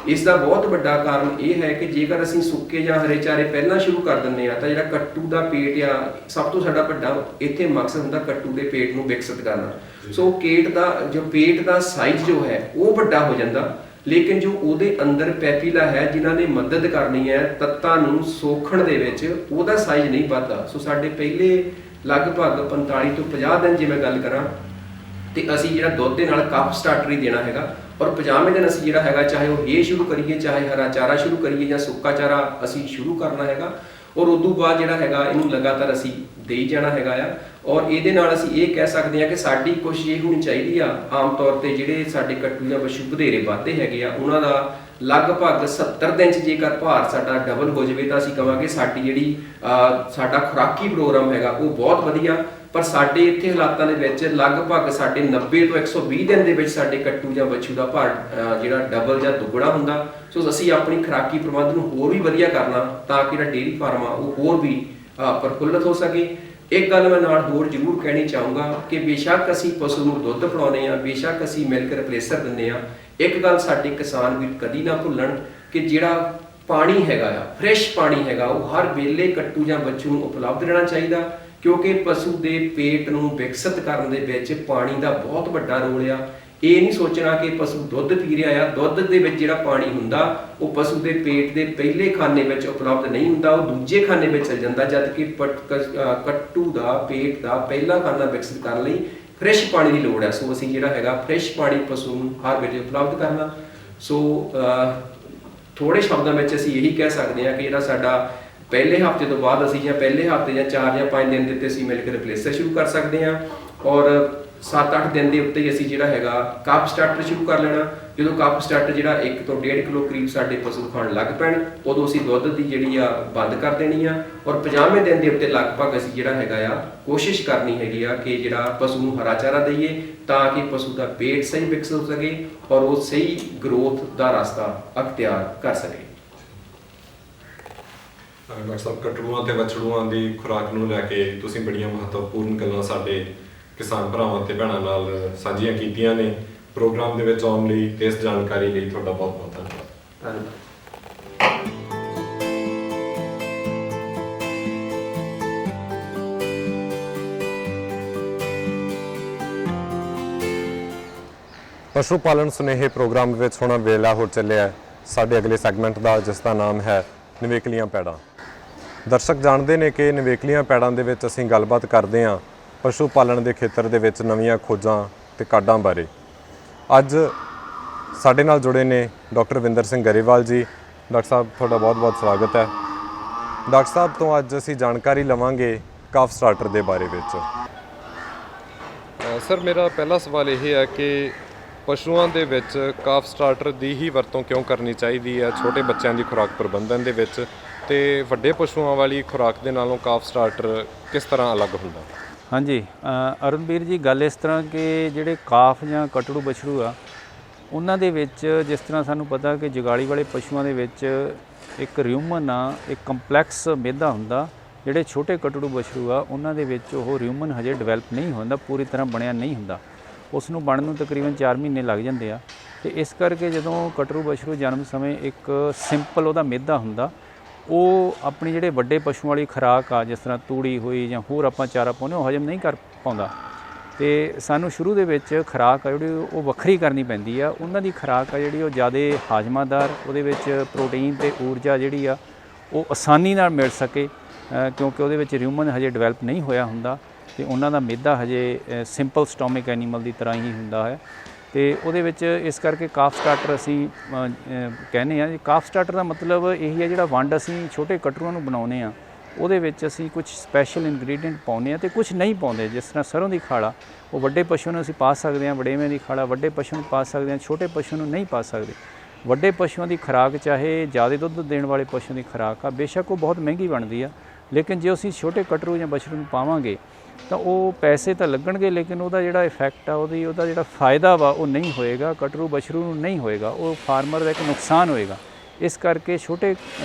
ਇਸ ਦਾ ਬਹੁਤ ਵੱਡਾ ਕਾਰਨ ਇਹ ਹੈ ਕਿ ਜੇਕਰ ਅਸੀਂ ਸੁੱਕੇ ਜਾਂ ਹਰੇ ਚਾਰੇ ਪਹਿਲਾਂ ਸ਼ੁਰੂ ਕਰ ਦਿੰਦੇ ਆ ਤਾਂ ਜਿਹੜਾ ਕੱਟੂ ਦਾ ਪੇਟ ਆ, ਸਭ ਤੋਂ ਸਾਡਾ ਵੱਡਾ ਇੱਥੇ ਮਕਸਦ ਹੁੰਦਾ ਕੱਟੂ ਦੇ ਪੇਟ ਨੂੰ ਵਿਕਸਿਤ ਕਰਨਾ। ਸੋ ਪੇਟ ਦਾ ਸਾਈਜ਼ ਜੋ ਹੈ ਉਹ ਵੱਡਾ ਹੋ ਜਾਂਦਾ, ਲੇਕਿਨ ਜੋ ਉਹਦੇ ਅੰਦਰ ਪੈਪੀਲਾ ਹੈ ਜਿਨ੍ਹਾਂ ਨੇ ਮਦਦ ਕਰਨੀ ਹੈ ਤੱਤਾਂ ਨੂੰ ਸੋਖਣ ਦੇ ਵਿੱਚ, ਉਹਦਾ ਸਾਈਜ਼ ਨਹੀਂ ਵੱਧਦਾ। ਸੋ ਸਾਡੇ ਪਹਿਲੇ ਲਗਭਗ 45 ਤੋਂ 50 ਦਿਨ ਜੇ ਮੈਂ ਗੱਲ ਕਰਾਂ ਤੇ ਅਸੀਂ ਜਿਹੜਾ ਦੁੱਧ ਦੇ ਨਾਲ ਕੱਪ ਸਟਾਰਟਰ ਹੀ ਦੇਣਾ ਹੈਗਾ। ਔਰ 50ਵੇਂ ਦਿਨ ਅਸੀਂ ਜਿਹੜਾ ਹੈਗਾ ਚਾਹੇ ਉਹ ਇਹ ਸ਼ੁਰੂ ਕਰੀਏ, ਚਾਹੇ ਹਰਾ ਚਾਰਾ ਸ਼ੁਰੂ ਕਰੀਏ ਜਾਂ ਸੁੱਕਾ ਚਾਰਾ ਅਸੀਂ ਸ਼ੁਰੂ ਕਰਨਾ ਹੈਗਾ। ਔਰ ਉਦੋਂ ਬਾਅਦ ਜਿਹੜਾ ਹੈਗਾ ਇਹਨੂੰ ਲਗਾਤਾਰ ਅਸੀਂ ਦੇਈ ਜਾਣਾ ਹੈਗਾ ਆ। ਔਰ ਇਹਦੇ ਨਾਲ ਅਸੀਂ ਇਹ ਕਹਿ ਸਕਦੇ ਹਾਂ ਕਿ ਸਾਡੀ ਕੋਸ਼ਿਸ਼ ਇਹ ਹੋਣੀ ਚਾਹੀਦੀ ਆ, ਆਮ ਤੌਰ ਤੇ ਜਿਹੜੇ ਸਾਡੇ ਕੱਟੂ ਜਾਂ ਪਸ਼ੂ ਵਧੇਰੇ ਵੱਧਦੇ ਹੈਗੇ ਆ ਉਹਨਾਂ ਦਾ ਲਗਭਗ 70 ਦਿਨ 'ਚ ਜੇਕਰ ਭਾਰ ਸਾਡਾ ਡਬਲ ਹੋ ਜਾਵੇ ਤਾਂ ਅਸੀਂ ਕਹਾਂਗੇ ਸਾਡੀ ਜਿਹੜੀ ਸਾਡਾ ਖੁਰਾਕੀ ਪ੍ਰੋਗਰਾਮ ਹੈਗਾ ਉਹ ਬਹੁਤ ਵਧੀਆ। ਪਰ ਸਾਡੇ ਇੱਥੇ ਹਾਲਾਤਾਂ ਦੇ ਵਿੱਚ ਲਗਭਗ ਸਾਡੇ 90 ਤੋਂ 120 ਦਿਨ ਦੇ ਵਿੱਚ ਸਾਡੇ ਕੱਟੂ ਜਾਂ ਬੱਛੂ ਦਾ ਭਾਰ ਜਿਹੜਾ ਡਬਲ ਜਾਂ ਦੁੱਗਣਾ ਹੁੰਦਾ। ਸੋ ਅਸੀਂ ਆਪਣੀ ਖੁਰਾਕੀ ਪ੍ਰਬੰਧ ਨੂੰ ਹੋਰ ਵੀ ਵਧੀਆ ਕਰਨਾ ਤਾਂ ਕਿ ਜਿਹੜਾ ਡੇਅਰੀ ਫਾਰਮ ਆ ਉਹ ਹੋਰ ਵੀ ਪ੍ਰਫੁੱਲਤ ਹੋ ਸਕੇ। ਇੱਕ ਗੱਲ ਮੈਂ ਨਾਲ ਹੋਰ ਜ਼ਰੂਰ ਕਹਿਣੀ ਚਾਹੂੰਗਾ ਕਿ ਬੇਸ਼ੱਕ ਅਸੀਂ ਪਸ਼ੂ ਨੂੰ ਦੁੱਧ ਪਿਲਾਉਂਦੇ ਆ, ਬੇਸ਼ੱਕ ਅਸੀਂ ਮਿਲਕ ਰਿਪਲੇਸਰ ਦਿੰਦੇ ਆ, ਇੱਕ ਗੱਲ ਸਾਡੇ ਕਿਸਾਨ ਵੀਰ ਕਦੀ ਨਾ ਭੁੱਲਣ ਕਿ ਜਿਹੜਾ ਪਾਣੀ ਹੈਗਾ ਆ, ਫਰੈਸ਼ ਪਾਣੀ ਹੈਗਾ, ਉਹ ਹਰ ਵੇਲੇ ਕੱਟੂ ਜਾਂ ਬੱਚੂ ਨੂੰ ਉਪਲਬਧ ਰਹਿਣਾ ਚਾਹੀਦਾ ਕਿਉਂਕਿ ਪਸ਼ੂ ਦੇ ਪੇਟ ਨੂੰ ਵਿਕਸਿਤ ਕਰਨ ਦੇ ਵਿੱਚ ਪਾਣੀ ਦਾ ਬਹੁਤ ਵੱਡਾ ਰੋਲ ਆ। ਇਹ ਨਹੀਂ ਸੋਚਣਾ ਕਿ ਪਸ਼ੂ ਦੁੱਧ ਪੀ ਰਿਹਾ ਆ, ਦੁੱਧ ਦੇ ਵਿੱਚ ਜਿਹੜਾ ਪਾਣੀ ਹੁੰਦਾ ਉਹ ਪਸ਼ੂ ਦੇ ਪੇਟ ਦੇ ਪਹਿਲੇ ਖਾਨੇ ਵਿੱਚ ਉਪਲਬਧ ਨਹੀਂ ਹੁੰਦਾ, ਉਹ ਦੂਜੇ ਖਾਨੇ ਵਿੱਚ ਚਲ ਜਾਂਦਾ, ਜਦ ਕਿ ਕੱਟੂ ਦਾ ਪੇਟ ਦਾ ਪਹਿਲਾ ਖਾਨਾ ਵਿਕਸਿਤ ਕਰਨ ਲਈ ਫਰੈਸ਼ ਪਾਣੀ ਦੀ ਲੋੜ ਹੈ। ਸੋ ਅਸੀਂ ਜਿਹੜਾ ਹੈਗਾ ਫਰੈਸ਼ ਪਾਣੀ ਪਸ਼ੂ ਨੂੰ ਹਰ ਵੇਲੇ ਉਪਲਬਧ ਕਰਨਾ। ਸੋ ਥੋੜੇ ਸ਼ਬਦਾਂ ਵਿੱਚ ਅਸੀਂ ਇਹੀ ਕਹਿ ਸਕਦੇ ਹਾਂ ਕਿ ਜਿਹੜਾ ਸਾਡਾ ਪਹਿਲੇ ਹਫਤੇ ਤੋਂ ਬਾਅਦ ਅਸੀਂ ਜਾਂ ਪਹਿਲੇ ਹਫਤੇ ਜਾਂ 4 ਜਾਂ 5 ਦਿਨ ਦੇ ਉੱਤੇ ਅਸੀਂ ਮਿਲਕ ਰਿਪਲੇਸਰ ਸ਼ੁਰੂ ਕਰ ਸਕਦੇ ਹਾਂ। ਔਰ 7-8 ਦਿਨ ਦੇ ਉੱਤੇ ਅਸੀਂ ਜਿਹੜਾ ਹੈਗਾ ਕਾਪ ਸਟਾਰਟਰ ਸ਼ੁਰੂ ਕਰ ਲੈਣਾ। ਜਦੋਂ ਕਾਪ ਸਟਾਰਟਰ ਜਿਹੜਾ 1 ਤੋਂ 1.5 ਕਿਲੋ ਕਰੀਬ ਸਾਡੇ ਪਸ਼ੂ ਖਾਣ ਲੱਗ ਪੈਣ ਉਦੋਂ ਅਸੀਂ ਦੁੱਧ ਦੀ ਜਿਹੜੀ ਆ ਬੰਦ ਕਰ ਦੇਣੀ ਆ। ਔਰ 50ਵੇਂ ਦਿਨ ਦੇ ਉੱਤੇ ਲਗਭਗ ਅਸੀਂ ਜਿਹੜਾ ਹੈਗਾ ਆ ਕੋਸ਼ਿਸ਼ ਕਰਨੀ ਹੈਗੀ ਆ ਕਿ ਜਿਹੜਾ ਪਸ਼ੂ ਨੂੰ ਹਰਾ ਚਾਰਾ ਦਈਏ ਤਾਂ ਕਿ ਪਸ਼ੂ ਦਾ ਪੇਟ ਸਹੀ ਵਿਕਸਿਤ ਹੋ ਸਕੇ ਔਰ ਉਹ ਸਹੀ ਗਰੋਥ ਦਾ ਰਸਤਾ ਅਖਤਿਆਰ ਕਰ ਸਕੇ। ਡਾਕਟਰ ਸਾਹਿਬ, ਕੱਟੜੂਆਂ ਤੇ ਵੱਛੜੂਆਂ ਦੀ ਖੁਰਾਕ ਨੂੰ ਲੈ ਕੇ ਤੁਸੀਂ ਬੜੀਆਂ ਮਹੱਤਵਪੂਰਨ ਗੱਲਾਂ ਸਾਡੇ ਕਿਸਾਨ ਭਰਾਵਾਂ ਤੇ ਭੈਣਾਂ ਨਾਲ ਸਾਂਝੀਆਂ ਕੀਤੀਆਂ ਨੇ। ਪ੍ਰੋਗਰਾਮ ਦੇ ਵਿੱਚ ਆਉਣ ਲਈ ਤੇ ਇਸ ਜਾਣਕਾਰੀ ਲਈ ਤੁਹਾਡਾ ਬਹੁਤ ਬਹੁਤ ਧੰਨਵਾਦ। ਪਸ਼ੂ ਪਾਲਣ ਸੁਨੇਹੇ ਪ੍ਰੋਗਰਾਮ ਵਿੱਚ ਹੁਣ ਵੇਲਾ ਹੋ ਚੱਲਿਆ ਸਾਡੇ ਅਗਲੇ ਸੈਗਮੈਂਟ ਦਾ, ਜਿਸ ਦਾ ਨਾਮ ਹੈ ਨਿਵੇਕਲੀਆਂ ਪੈੜਾਂ। ਦਰਸ਼ਕ ਜਾਣਦੇ ਨੇ ਕਿ ਨਿਵੇਕਲੀਆਂ ਪੈੜਾਂ ਦੇ ਵਿੱਚ ਅਸੀਂ ਗੱਲਬਾਤ ਕਰਦੇ ਹਾਂ ਪਸ਼ੂ ਪਾਲਣ ਦੇ ਖੇਤਰ ਦੇ ਵਿੱਚ ਨਵੀਆਂ ਖੋਜਾਂ ਤੇ ਕਾਢਾਂ ਬਾਰੇ। ਅੱਜ ਸਾਡੇ ਨਾਲ ਜੁੜੇ ਨੇ ਡਾਕਟਰ ਵਿੰਦਰ ਸਿੰਘ ਗਰੇਵਾਲ ਜੀ। ਡਾਕਟਰ ਸਾਹਿਬ, ਤੁਹਾਡਾ ਬਹੁਤ-ਬਹੁਤ ਸਵਾਗਤ ਹੈ। ਡਾਕਟਰ ਸਾਹਿਬ ਤੋਂ ਅੱਜ ਅਸੀਂ ਜਾਣਕਾਰੀ ਲਵਾਂਗੇ ਕਾਫ ਸਟਾਰਟਰ ਦੇ ਬਾਰੇ ਵਿੱਚ। ਸਰ, ਮੇਰਾ ਪਹਿਲਾ ਸਵਾਲ ਇਹ ਹੈ ਕਿ ਪਸ਼ੂਆਂ ਦੇ ਵਿੱਚ ਕਾਫ ਸਟਾਰਟਰ ਦੀ ਹੀ ਵਰਤੋਂ ਕਿਉਂ ਕਰਨੀ ਚਾਹੀਦੀ ਹੈ ਛੋਟੇ ਬੱਚਿਆਂ ਦੀ ਖੁਰਾਕ ਪ੍ਰਬੰਧਨ ਦੇ ਵਿੱਚ, ਤੇ ਵੱਡੇ ਪਸ਼ੂਆਂ ਵਾਲੀ ਖੁਰਾਕ ਦੇ ਨਾਲੋਂ ਕਾਫ ਸਟਾਰਟਰ ਕਿਸ ਤਰ੍ਹਾਂ ਅਲੱਗ ਹੁੰਦਾ? ਹਾਂਜੀ ਅਰੁਣਵੀਰ ਜੀ, ਗੱਲ ਇਸ ਤਰ੍ਹਾਂ ਕਿ ਜਿਹੜੇ ਕਾਫ ਜਾਂ ਕਟੜੂ ਬਛੜੂ ਆ ਉਹਨਾਂ ਦੇ ਵਿੱਚ ਜਿਸ ਤਰ੍ਹਾਂ ਸਾਨੂੰ ਪਤਾ ਕਿ ਜੁਗਾਲੀ ਵਾਲੇ ਪਸ਼ੂਆਂ ਦੇ ਵਿੱਚ ਇੱਕ ਰਿਊਮਨ ਆ, ਇੱਕ ਕੰਪਲੈਕਸ ਮਿਹਦਾ ਹੁੰਦਾ। ਜਿਹੜੇ ਛੋਟੇ ਕਟੜੂ ਬਛੜੂ ਆ ਉਹਨਾਂ ਦੇ ਵਿੱਚ ਉਹ ਰਿਊਮਨ ਹਜੇ ਡਿਵੈਲਪ ਨਹੀਂ ਹੁੰਦਾ, ਪੂਰੀ ਤਰ੍ਹਾਂ ਬਣਿਆ ਨਹੀਂ ਹੁੰਦਾ। ਉਸ ਨੂੰ ਬਣਨ ਨੂੰ ਤਕਰੀਬਨ 4 ਮਹੀਨੇ ਲੱਗ ਜਾਂਦੇ ਆ। ਤੇ ਇਸ ਕਰਕੇ ਜਦੋਂ ਕਟੜੂ ਬਛੜੂ ਜਨਮ ਸਮੇਂ ਇੱਕ ਸਿੰਪਲ ਉਹਦਾ ਮਿਹਦਾ ਹੁੰਦਾ, ਉਹ ਆਪਣੀ ਜਿਹੜੇ ਵੱਡੇ ਪਸ਼ੂਆਂ ਵਾਲੀ ਖੁਰਾਕ ਆ ਜਿਸ ਤਰ੍ਹਾਂ ਤੂੜੀ ਹੋਈ ਜਾਂ ਹੋਰ ਆਪਾਂ ਚਾਰਾ ਪਾਉਂਦੇ ਉਹ ਹਜਮ ਨਹੀਂ ਕਰ ਪਾਉਂਦਾ। ਤੇ ਸਾਨੂੰ ਸ਼ੁਰੂ ਦੇ ਵਿੱਚ ਖੁਰਾਕ ਆ ਜਿਹੜੀ ਉਹ ਵੱਖਰੀ ਕਰਨੀ ਪੈਂਦੀ ਆ। ਉਹਨਾਂ ਦੀ ਖੁਰਾਕ ਆ ਜਿਹੜੀ ਉਹ ਜ਼ਿਆਦਾ ਹਾਜ਼ਮਾਦਾਰ, ਉਹਦੇ ਵਿੱਚ ਪ੍ਰੋਟੀਨ ਤੇ ਊਰਜਾ ਜਿਹੜੀ ਆ ਉਹ ਆਸਾਨੀ ਨਾਲ ਮਿਲ ਸਕੇ ਕਿਉਂਕਿ ਉਹਦੇ ਵਿੱਚ ਰਿਊਮਨ ਹਜੇ ਡਿਵੈਲਪ ਨਹੀਂ ਹੋਇਆ ਹੁੰਦਾ ਤੇ ਉਹਨਾਂ ਦਾ ਮਿਹਦਾ ਹਜੇ ਸਿੰਪਲ ਸਟੋਮਿਕ ਐਨੀਮਲ ਦੀ ਤਰ੍ਹਾਂ ਹੀ ਹੁੰਦਾ ਹੈ। ਤੇ ਉਹਦੇ ਵਿੱਚ ਇਸ ਕਰਕੇ ਕਾਫ ਸਟਾਰਟਰ ਅਸੀਂ ਕਹਿੰਦੇ ਹਾਂ। ਕਾਫ ਸਟਾਰਟਰ ਦਾ ਮਤਲਬ ਇਹੀ ਹੈ ਜਿਹੜਾ ਵੰਡ ਅਸੀਂ ਛੋਟੇ ਕਟਰੂਆਂ ਨੂੰ ਬਣਾਉਂਦੇ ਹਾਂ ਉਹਦੇ ਵਿੱਚ ਅਸੀਂ ਕੁਝ ਸਪੈਸ਼ਲ ਇਨਗਰੀਡੀਐਂਟ ਪਾਉਂਦੇ ਹਾਂ ਤੇ ਕੁਝ ਨਹੀਂ ਪਾਉਂਦੇ। ਜਿਸ ਤਰ੍ਹਾਂ ਸਰੋਂ ਦੀ ਖਾਲਾ ਉਹ ਵੱਡੇ ਪਸ਼ੂ ਨੂੰ ਅਸੀਂ ਪਾ ਸਕਦੇ ਹਾਂ, ਵੜੇਵੇਂ ਦੀ ਖਾਲਾ ਵੱਡੇ ਪਸ਼ੂ ਨੂੰ ਪਾ ਸਕਦੇ ਹਾਂ, ਛੋਟੇ ਪਸ਼ੂ ਨੂੰ ਨਹੀਂ ਪਾ ਸਕਦੇ। ਵੱਡੇ ਪਸ਼ੂਆਂ ਦੀ ਖੁਰਾਕ ਚਾਹੇ ਜ਼ਿਆਦਾ ਦੁੱਧ ਦੇਣ ਵਾਲੇ ਪਸ਼ੂ ਦੀ ਖੁਰਾਕ ਆ, ਬੇਸ਼ੱਕ ਉਹ ਬਹੁਤ ਮਹਿੰਗੀ ਬਣਦੀ ਆ, ਲੇਕਿਨ ਜੇ ਅਸੀਂ ਛੋਟੇ ਕਟਰੂ ਜਾਂ ਬਛਰੂ ਨੂੰ ਪਾਵਾਂਗੇ ਤਾਂ ਉਹ ਪੈਸੇ ਤਾਂ ਲੱਗਣਗੇ ਲੇਕਿਨ ਉਹਦਾ ਜਿਹੜਾ ਇਫੈਕਟ ਆ ਉਹਦਾ ਜਿਹੜਾ ਫਾਇਦਾ ਵਾ ਉਹ ਨਹੀਂ ਹੋਏਗਾ, ਕਟਰੂ ਬਛਰੂ ਨੂੰ ਨਹੀਂ ਹੋਏਗਾ, ਉਹ ਫਾਰਮਰ ਦਾ ਇੱਕ ਨੁਕਸਾਨ ਹੋਏਗਾ। ਇਸ ਕਰਕੇ ਛੋਟੇ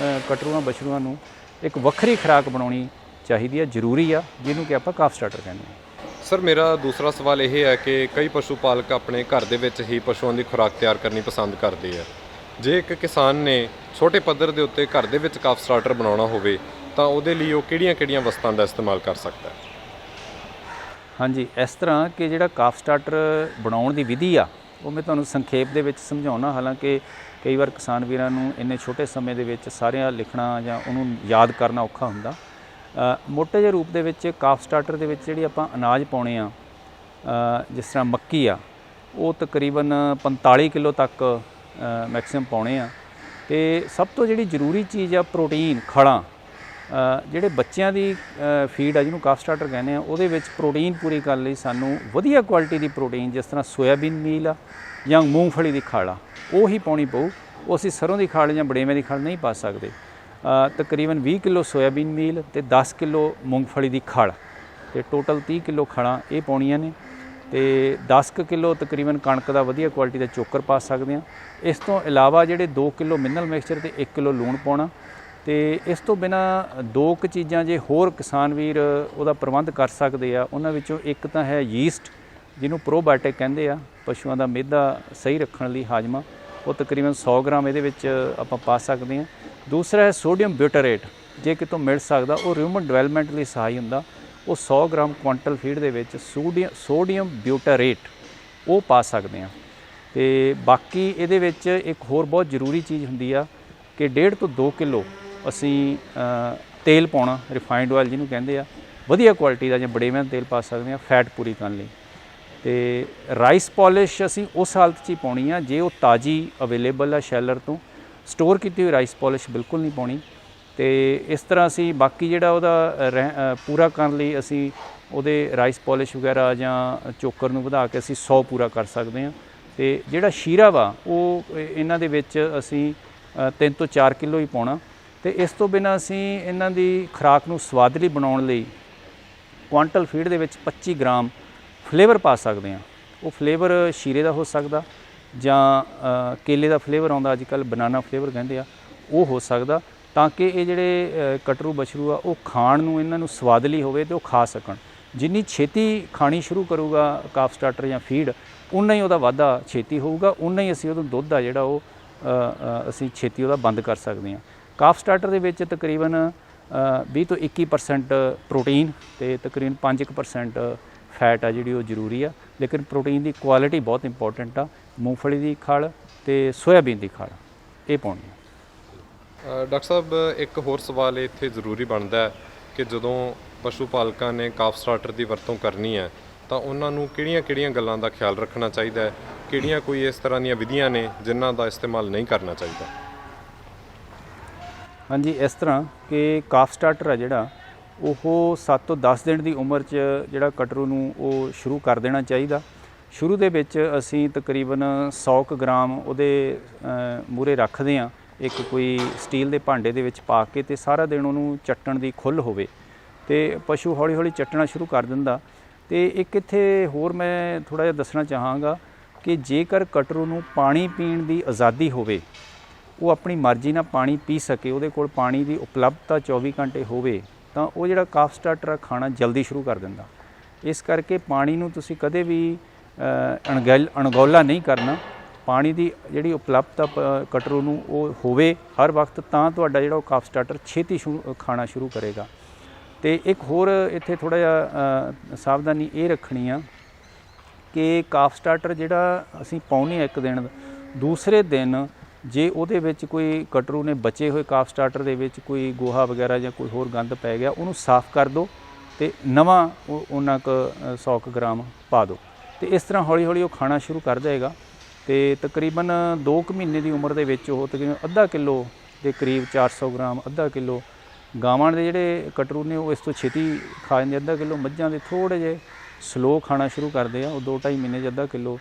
ਕਟਰੂਆਂ ਬਛਰੂਆਂ ਨੂੰ ਇੱਕ ਵੱਖਰੀ ਖੁਰਾਕ ਬਣਾਉਣੀ ਚਾਹੀਦੀ ਹੈ, ਜ਼ਰੂਰੀ ਆ, ਜਿਹਨੂੰ ਕਿ ਆਪਾਂ ਕਾਫ ਸਟਾਰਟਰ ਕਹਿੰਦੇ ਹਾਂ। ਸਰ, ਮੇਰਾ ਦੂਸਰਾ ਸਵਾਲ ਇਹ ਹੈ ਕਿ ਕਈ ਪਸ਼ੂ ਪਾਲਕ ਆਪਣੇ ਘਰ ਦੇ ਵਿੱਚ ਹੀ ਪਸ਼ੂਆਂ ਦੀ ਖੁਰਾਕ ਤਿਆਰ ਕਰਨੀ ਪਸੰਦ ਕਰਦੇ ਆ। ਜੇ ਇੱਕ ਕਿਸਾਨ ਨੇ ਛੋਟੇ ਪੱਧਰ ਦੇ ਉੱਤੇ ਘਰ ਦੇ ਵਿੱਚ ਕਾਫ ਸਟਾਰਟਰ ਬਣਾਉਣਾ ਹੋਵੇ ਤਾਂ ਉਹਦੇ ਲਈ ਉਹ ਕਿਹੜੀਆਂ-ਕਿਹੜੀਆਂ ਵਸਤਾਂ ਦਾ ਇਸਤੇਮਾਲ ਕਰ ਸਕਦਾ ਹੈ? ਹਾਂਜੀ, ਇਸ ਤਰ੍ਹਾਂ ਕਿ ਜਿਹੜਾ ਕਾਫ ਸਟਾਰਟਰ ਬਣਾਉਣ ਦੀ ਵਿਧੀ ਆ ਉਹ ਮੈਂ ਤੁਹਾਨੂੰ ਸੰਖੇਪ ਦੇ ਵਿੱਚ ਸਮਝਾਉਣਾ। ਹਾਲਾਂਕਿ ਕਈ ਵਾਰ ਕਿਸਾਨ ਵੀਰਾਂ ਨੂੰ ਇੰਨੇ ਛੋਟੇ ਸਮੇਂ ਦੇ ਵਿੱਚ ਸਾਰਿਆਂ ਲਿਖਣਾ ਜਾਂ ਉਹਨੂੰ ਯਾਦ ਕਰਨਾ ਔਖਾ ਹੁੰਦਾ। ਮੋਟੇ ਜਿਹੇ ਰੂਪ ਦੇ ਵਿੱਚ ਕਾਫ ਸਟਾਰਟਰ ਦੇ ਵਿੱਚ ਜਿਹੜੀ ਆਪਾਂ ਅਨਾਜ ਪਾਉਣੇ ਆ, ਜਿਸ ਤਰ੍ਹਾਂ ਮੱਕੀ ਆ, ਉਹ ਤਕਰੀਬਨ 45 ਕਿਲੋ ਤੱਕ ਮੈਕਸਿਮਮ ਪਾਉਣੇ ਆ। ਤੇ ਸਭ ਤੋਂ ਜਿਹੜੀ ਜ਼ਰੂਰੀ ਚੀਜ਼ ਆ ਪ੍ਰੋਟੀਨ, ਖਲਾਂ। ਜਿਹੜੇ ਬੱਚਿਆਂ ਦੀ ਫੀਡ ਆ ਜਿਹਨੂੰ ਕਾਫ ਸਟਾਰਟਰ ਕਹਿੰਦੇ ਆ, ਉਹਦੇ ਵਿੱਚ ਪ੍ਰੋਟੀਨ ਪੂਰੀ ਕਰਨ ਲਈ ਸਾਨੂੰ ਵਧੀਆ ਕੁਆਲਿਟੀ ਦੀ ਪ੍ਰੋਟੀਨ, ਜਿਸ ਤਰ੍ਹਾਂ ਸੋਇਆਬੀਨ ਮੀਲ ਆ ਜਾਂ ਮੂੰਗਫਲੀ ਦੀ ਖਲ ਆ, ਉਹ ਹੀ ਪਾਉਣੀ ਪਊ। ਉਹ ਅਸੀਂ ਸਰੋਂ ਦੀ ਖਲ ਜਾਂ ਬੜੇਵੇਂ ਦੀ ਖਲ ਨਹੀਂ ਪਾ ਸਕਦੇ। ਤਕਰੀਬਨ 20 ਕਿਲੋ ਸੋਇਆਬੀਨ ਮੀਲ ਤੇ 10 ਕਿਲੋ ਮੂੰਗਫਲੀ ਦੀ ਖਲ, ਤੇ ਟੋਟਲ 30 ਕਿਲੋ ਖਲਾਂ ਇਹ ਪਾਉਣੀਆਂ ਨੇ। ਤੇ 10 ਕਿਲੋ ਤਕਰੀਬਨ ਕਣਕ ਦਾ ਵਧੀਆ ਕੁਆਲਿਟੀ ਦਾ ਚੋਕਰ ਪਾ ਸਕਦੇ ਹਾਂ। ਇਸ ਤੋਂ ਇਲਾਵਾ ਜਿਹੜੇ 2 ਕਿਲੋ ਮਿਨਰਲ ਮਿਕਸਚਰ ਤੇ 1 ਕਿਲੋ ਲੂਣ ਪਾਉਣਾ। ਤੇ ਇਸ ਤੋਂ ਬਿਨਾ 2 ਚੀਜ਼ਾਂ ਜੇ ਹੋਰ ਕਿਸਾਨ ਵੀਰ ਉਹਦਾ ਪ੍ਰਬੰਧ ਕਰ ਸਕਦੇ ਆ, ਉਹਨਾਂ ਵਿੱਚੋਂ ਇੱਕ ਤਾਂ ਹੈ ਯੀਸਟ, ਜਿਹਨੂੰ ਪ੍ਰੋਬਾਇਓਟਿਕ ਕਹਿੰਦੇ ਆ, ਪਸ਼ੂਆਂ ਦਾ ਮਿਹਦਾ ਸਹੀ ਰੱਖਣ ਲਈ, ਹਾਜ਼ਮਾ। ਉਹ ਤਕਰੀਬਨ 100 ਗ੍ਰਾਮ ਇਹਦੇ ਵਿੱਚ ਆਪਾਂ ਪਾ ਸਕਦੇ ਹਾਂ। ਦੂਸਰਾ ਹੈ ਸੋਡੀਅਮ ਬਿਊਟਰੇਟ, ਜੇ ਕਿਤੋਂ ਮਿਲ ਸਕਦਾ, ਉਹ ਹਿਊਮਨ ਡਿਵੈਲਪਮੈਂਟ ਲਈ ਸਹਾਈ ਹੁੰਦਾ। ਉਹ 100 ਗ੍ਰਾਮ ਕੁਆਂਟਲ ਫੀਡ ਦੇ ਵਿੱਚ ਸੋਡੀਅਮ ਬਿਊਟਰੇਟ ਉਹ ਪਾ ਸਕਦੇ ਹਾਂ। ਤੇ ਬਾਕੀ ਇਹਦੇ ਵਿੱਚ ਇੱਕ ਹੋਰ ਬਹੁਤ ਜ਼ਰੂਰੀ ਚੀਜ਼ ਹੁੰਦੀ ਆ ਕਿ 1.5 ਤੋਂ 2 ਕਿਲੋ ਅਸੀਂ ਤੇਲ ਪਾਉਣਾ, ਰਿਫਾਈਨਡ ਆਇਲ ਜਿਹਨੂੰ ਕਹਿੰਦੇ ਆ, ਵਧੀਆ ਕੁਆਲਿਟੀ ਦਾ, ਜਾਂ ਬੜੇਵੇਂ ਦਾ ਤੇਲ ਪਾ ਸਕਦੇ ਹਾਂ ਫੈਟ ਪੂਰੀ ਕਰਨ ਲਈ। ਤੇ ਰਾਈਸ ਪੋਲਿਸ਼ ਅਸੀਂ ਉਸ ਹਾਲਤ 'ਚ ਹੀ ਪਾਉਣੀ ਆ ਜੇ ਉਹ ਤਾਜ਼ੀ ਅਵੇਲੇਬਲ ਆ ਸ਼ੈਲਰ ਤੋਂ। ਸਟੋਰ ਕੀਤੀ ਹੋਈ ਰਾਈਸ ਪੋਲਿਸ਼ ਬਿਲਕੁਲ ਨਹੀਂ ਪਾਉਣੀ। ਤੇ ਇਸ ਤਰ੍ਹਾਂ ਅਸੀਂ ਬਾਕੀ ਜਿਹੜਾ ਉਹਦਾ ਪੂਰਾ ਕਰਨ ਲਈ ਅਸੀਂ ਉਹਦੇ ਰਾਈਸ ਪੋਲਿਸ਼ ਵਗੈਰਾ ਜਾਂ ਚੋਕਰ ਨੂੰ ਵਧਾ ਕੇ ਅਸੀਂ 100 ਪੂਰਾ ਕਰ ਸਕਦੇ ਹਾਂ। ਤੇ ਜਿਹੜਾ ਸ਼ੀਰਾ ਵਾ ਉਹ ਇਹਨਾਂ ਦੇ ਵਿੱਚ ਅਸੀਂ 3 ਤੋਂ 4 ਕਿਲੋ ਹੀ ਪਾਉਣਾ। ਤੇ ਇਸ ਤੋਂ ਬਿਨਾਂ ਅਸੀਂ ਇਹਨਾਂ ਦੀ ਖੁਰਾਕ ਨੂੰ ਸਵਾਦਲੀ ਬਣਾਉਣ ਲਈ ਕੁਆਂਟਲ ਫੀਡ ਦੇ ਵਿੱਚ 25 ਗ੍ਰਾਮ ਫਲੇਵਰ ਪਾ ਸਕਦੇ ਹਾਂ। ਉਹ ਫਲੇਵਰ ਸ਼ੀਰੇ ਦਾ ਹੋ ਸਕਦਾ, ਜਾਂ ਕੇਲੇ ਦਾ ਫਲੇਵਰ ਆਉਂਦਾ ਅੱਜ ਕੱਲ੍ਹ, ਬਨਾਨਾ ਫਲੇਵਰ ਕਹਿੰਦੇ ਆ, ਉਹ ਹੋ ਸਕਦਾ, ਤਾਂ ਕਿ ਇਹ ਜਿਹੜੇ ਕਟਰੂ ਬਛਰੂ ਆ ਉਹ ਖਾਣ ਨੂੰ ਇਹਨਾਂ ਨੂੰ ਸਵਾਦਲੀ ਹੋਵੇ ਤੇ ਉਹ ਖਾ ਸਕਣ। ਜਿੰਨੀ ਛੇਤੀ ਖਾਣੀ ਸ਼ੁਰੂ ਕਰੂਗਾ ਕਾਫ ਸਟਾਰਟਰ ਜਾਂ ਫੀਡ, ਉਨਾ ਹੀ ਉਹਦਾ ਵਾਧਾ ਛੇਤੀ ਹੋਊਗਾ, ਉਨਾ ਹੀ ਅਸੀਂ ਉਹਦਾ ਦੁੱਧ ਆ ਜਿਹੜਾ ਉਹ ਅਸੀਂ ਛੇਤੀ ਉਹਦਾ ਬੰਦ ਕਰ ਸਕਦੇ ਹਾਂ। ਕਾਫ ਸਟਾਰਟਰ ਦੇ ਵਿੱਚ ਤਕਰੀਬਨ 20 ਤੋਂ 21% ਪ੍ਰੋਟੀਨ ਤੇ ਤਕਰੀਬਨ 5% ਫੈਟ ਆ ਜਿਹੜੀ ਉਹ ਜ਼ਰੂਰੀ ਆ। ਲੇਕਿਨ ਪ੍ਰੋਟੀਨ ਦੀ ਕੁਆਲਿਟੀ ਬਹੁਤ ਇੰਪੋਰਟੈਂਟ ਆ। ਮੂੰਗਫਲੀ ਦੀ ਖਲ ਤੇ ਸੋਇਆਬੀਨ ਦੀ ਖਲ ਇਹ ਪਾਉਣੀ ਆ। ਡਾਕਟਰ ਸਾਹਿਬ, ਇੱਕ ਹੋਰ ਸਵਾਲ ਇੱਥੇ ਜ਼ਰੂਰੀ ਬਣਦਾ ਹੈ ਕਿ ਜਦੋਂ ਪਸ਼ੂ ਪਾਲਕਾਂ ਨੇ ਕਾਫ ਸਟਾਰਟਰ ਦੀ ਵਰਤੋਂ ਕਰਨੀ ਹੈ ਤਾਂ ਉਹਨਾਂ ਨੂੰ ਕਿਹੜੀਆਂ-ਕਿਹੜੀਆਂ ਗੱਲਾਂ ਦਾ ਖਿਆਲ ਰੱਖਣਾ ਚਾਹੀਦਾ ਹੈ? ਕਿਹੜੀਆਂ ਕੋਈ ਇਸ ਤਰ੍ਹਾਂ ਦੀਆਂ ਵਿਧੀਆਂ ਨੇ ਜਿਨ੍ਹਾਂ ਦਾ ਇਸਤੇਮਾਲ ਨਹੀਂ ਕਰਨਾ ਚਾਹੀਦਾ? ਹਾਂਜੀ, ਇਸ ਤਰ੍ਹਾਂ ਕਿ ਕਾਫ ਸਟਾਰਟਰ ਆ ਜਿਹੜਾ ਉਹ 7 ਤੋਂ 10 ਦਿਨ ਦੀ ਉਮਰ 'ਚ ਜਿਹੜਾ ਕਟਰੂ ਨੂੰ ਉਹ ਸ਼ੁਰੂ ਕਰ ਦੇਣਾ ਚਾਹੀਦਾ। ਸ਼ੁਰੂ ਦੇ ਵਿੱਚ ਅਸੀਂ ਤਕਰੀਬਨ 100 ਗ੍ਰਾਮ ਉਹਦੇ ਮੂਹਰੇ ਰੱਖਦੇ ਹਾਂ, ਇੱਕ ਕੋਈ ਸਟੀਲ ਦੇ ਭਾਂਡੇ ਦੇ ਵਿੱਚ ਪਾ ਕੇ, ਤੇ ਸਾਰਾ ਦਿਨ ਉਹਨੂੰ ਚੱਟਣ ਦੀ ਖੁੱਲ੍ਹ ਹੋਵੇ ਤੇ ਪਸ਼ੂ ਹੌਲੀ ਹੌਲੀ ਚੱਟਣਾ ਸ਼ੁਰੂ ਕਰ ਦਿੰਦਾ। ਤੇ ਇੱਕ ਇੱਥੇ ਹੋਰ ਮੈਂ ਥੋੜ੍ਹਾ ਜਿਹਾ ਦੱਸਣਾ ਚਾਹਾਂਗਾ ਕਿ ਜੇਕਰ ਕਟਰੂ ਨੂੰ ਪਾਣੀ ਪੀਣ ਦੀ ਆਜ਼ਾਦੀ ਹੋਵੇ, ਉਹ ਆਪਣੀ ਮਰਜ਼ੀ ਨਾਲ ਪਾਣੀ ਪੀ ਸਕੇ, ਉਹਦੇ ਕੋਲ ਪਾਣੀ ਦੀ ਉਪਲਬਧਤਾ 24 ਘੰਟੇ ਹੋਵੇ, ਤਾਂ ਉਹ ਜਿਹੜਾ ਕਾਫ ਸਟਾਰਟਰ ਖਾਣਾ ਜਲਦੀ ਸ਼ੁਰੂ ਕਰ ਦਿੰਦਾ। ਇਸ ਕਰਕੇ ਪਾਣੀ ਨੂੰ ਤੁਸੀਂ ਕਦੇ ਵੀ ਅਣਗੌਲਾ ਨਹੀਂ ਕਰਨਾ। ਪਾਣੀ ਦੀ ਜਿਹੜੀ ਉਪਲਬਧਤਾ ਕਟਰੂ ਨੂੰ ਉਹ ਹੋਵੇ ਹਰ ਵਕਤ, ਤਾਂ ਤੁਹਾਡਾ ਜਿਹੜਾ ਉਹ ਕਾਫ ਸਟਾਰਟਰ ਛੇਤੀ ਖਾਣਾ ਸ਼ੁਰੂ ਕਰੇਗਾ। ਤੇ ਇੱਕ ਹੋਰ ਇੱਥੇ ਥੋੜ੍ਹਾ ਜਿਹਾ ਸਾਵਧਾਨੀ ਇਹ ਰੱਖਣੀ ਆ ਕਿ ਕਾਫ ਸਟਾਰਟਰ ਜਿਹੜਾ ਅਸੀਂ ਪਾਉਂਦੇ ਹਾਂ ਇੱਕ ਦਿਨ, ਦੂਸਰੇ ਦਿਨ ਜੇ ਉਹਦੇ ਵਿੱਚ ਕੋਈ ਕਟਰੂ ਨੇ ਬਚੇ ਹੋਏ ਕਾਫ ਸਟਾਰਟਰ ਦੇ ਵਿੱਚ ਕੋਈ ਗੋਹਾ ਵਗੈਰਾ ਜਾਂ ਕੋਈ ਹੋਰ ਗੰਦ ਪੈ ਗਿਆ, ਉਹਨੂੰ ਸਾਫ਼ ਕਰ ਦਿਓ ਤੇ ਨਵਾਂ ਉਹਨਾਂ ਕੁ 100 ਗ੍ਰਾਮ ਪਾ ਦਿਓ। ਤੇ ਇਸ ਤਰ੍ਹਾਂ ਹੌਲੀ ਹੌਲੀ ਉਹ ਖਾਣਾ ਸ਼ੁਰੂ ਕਰ ਜਾਏਗਾ। ਤੇ ਤਕਰੀਬਨ 2 ਮਹੀਨੇ ਦੀ ਉਮਰ ਦੇ ਵਿੱਚ ਉਹ ਤਕਰੀਬਨ ਅੱਧਾ ਕਿਲੋ ਦੇ ਕਰੀਬ 400 ਗ੍ਰਾਮ, ਅੱਧਾ ਕਿਲੋ ਗਾਵਾਂ ਦੇ ਜਿਹੜੇ ਕਟਰੂ ਨੇ ਉਹ ਇਸ ਤੋਂ ਛੇਤੀ ਖਾ ਜਾਂਦੇ। ਅੱਧਾ ਕਿਲੋ ਮੱਝਾਂ ਦੇ ਥੋੜ੍ਹੇ ਜਿਹੇ ਸਲੋ ਖਾਣਾ ਸ਼ੁਰੂ ਕਰਦੇ ਆ, ਉਹ 2-2.5 ਮਹੀਨੇ 'ਚ ਅੱਧਾ ਕਿਲੋ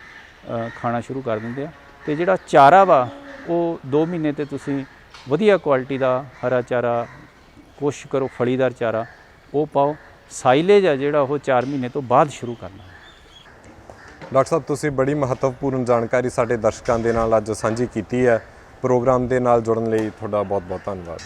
ਖਾਣਾ ਸ਼ੁਰੂ ਕਰ ਦਿੰਦੇ ਆ। ਤੇ ਜਿਹੜਾ ਚਾਰਾ ਵਾ ਉਹ 2 ਮਹੀਨੇ ਤੇ ਤੁਸੀਂ ਵਧੀਆ ਕੁਆਲਿਟੀ ਦਾ ਹਰਾ ਚਾਰਾ, ਕੋਸ਼ਿਸ਼ ਕਰੋ ਫਲੀਦਾਰ ਚਾਰਾ ਉਹ ਪਾਓ। ਸਾਈਲੇਜ ਆ ਜਿਹੜਾ ਉਹ 4 ਮਹੀਨੇ ਤੋਂ ਬਾਅਦ ਸ਼ੁਰੂ ਕਰਨਾ। ਡਾਕਟਰ ਸਾਹਿਬ, ਤੁਸੀਂ ਬੜੀ ਮਹੱਤਵਪੂਰਨ ਜਾਣਕਾਰੀ ਸਾਡੇ ਦਰਸ਼ਕਾਂ ਦੇ ਨਾਲ ਅੱਜ ਸਾਂਝੀ ਕੀਤੀ ਹੈ। ਪ੍ਰੋਗਰਾਮ ਦੇ ਨਾਲ ਜੁੜਨ ਲਈ ਤੁਹਾਡਾ ਬਹੁਤ-ਬਹੁਤ ਧੰਨਵਾਦ।